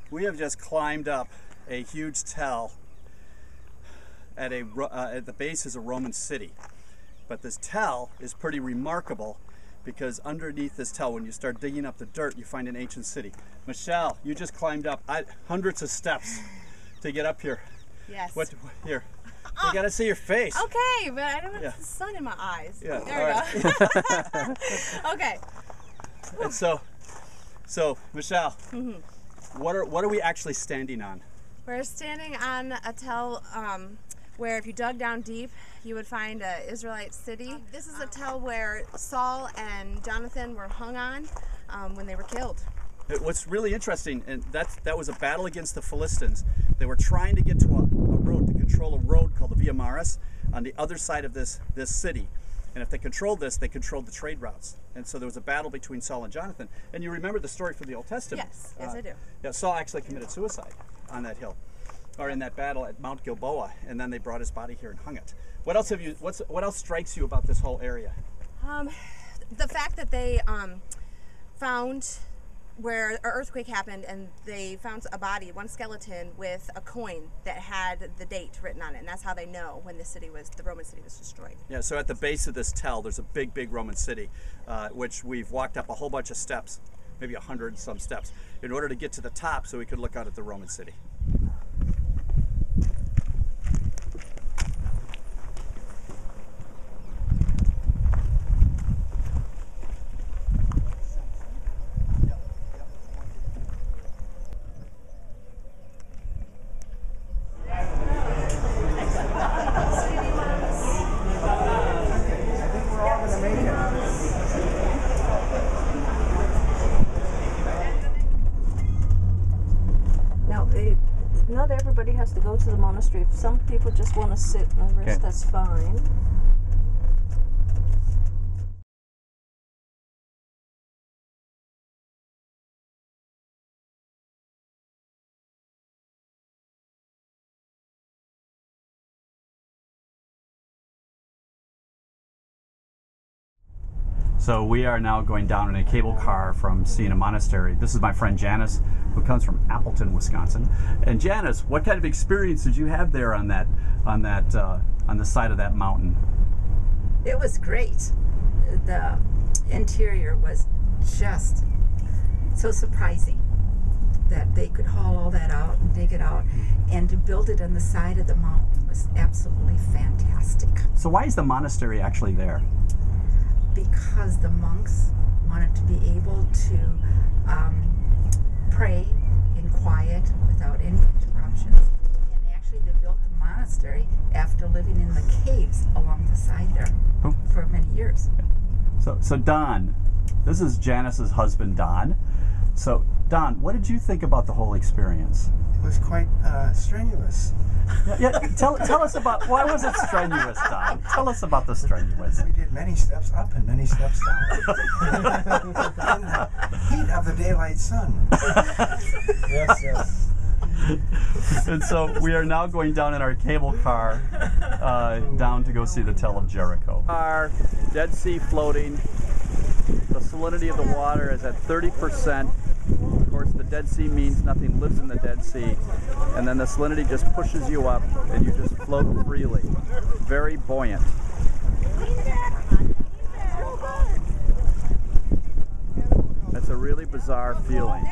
We have just climbed up a huge tell at the base is a Roman city. But this tell is pretty remarkable because underneath this tell, when you start digging up the dirt, you find an ancient city. Michelle, you just climbed up hundreds of steps to get up here. Yes. Here. You gotta see your face. Okay, but I don't have the sun in my eyes. Yeah. There we go. Okay. And so Michelle, what are we actually standing on? We're standing on a tell where if you dug down deep, you would find an Israelite city. This is a tell where Saul and Jonathan were hung on when they were killed. What's really interesting, and that was a battle against the Philistines. They were trying to get to a road, to control a road called the Via Maris on the other side of this city. And if they controlled this, they controlled the trade routes. And so there was a battle between Saul and Jonathan. And you remember the story from the Old Testament. Yes, I do. Yeah, Saul actually committed suicide on that hill, or in that battle at Mount Gilboa, and then they brought his body here and hung it. What else strikes you about this whole area? The fact that they found where an earthquake happened, and they found a body, one skeleton with a coin that had the date written on it, and that's how they know when the Roman city was destroyed. Yeah, so at the base of this tell, there's a big Roman city, which we've walked up a whole bunch of steps, maybe 100 and some steps, in order to get to the top so we could look out at the Roman city. Not everybody has to go to the monastery. If some people just want to sit and rest, that's fine. So we are now going down in a cable car from Siena Monastery. This is my friend Janice, who comes from Appleton, Wisconsin. And Janice, what kind of experience did you have there on the side of that mountain? It was great. The interior was just so surprising that they could haul all that out and dig it out, and to build it on the side of the mountain was absolutely fantastic. So why is the monastery actually there? Because the monks wanted to be able to pray in quiet without any interruptions. And actually they built the monastery after living in the caves along the side there for many years. So Don, this is Janice's husband, Don. So Don, what did you think about the whole experience? It was quite strenuous. Yeah, tell us about, why was it strenuous, Don? Tell us about the strenuous. We did many steps up and many steps down. In the heat of the daylight sun. Yes. And so we are now going down in our cable car down to go see the Tell of Jericho. Our Dead Sea floating. The salinity of the water is at 30%. Of course, the Dead Sea means nothing lives in the Dead Sea. And then the salinity just pushes you up and you just float freely. Very buoyant. That's a really bizarre feeling.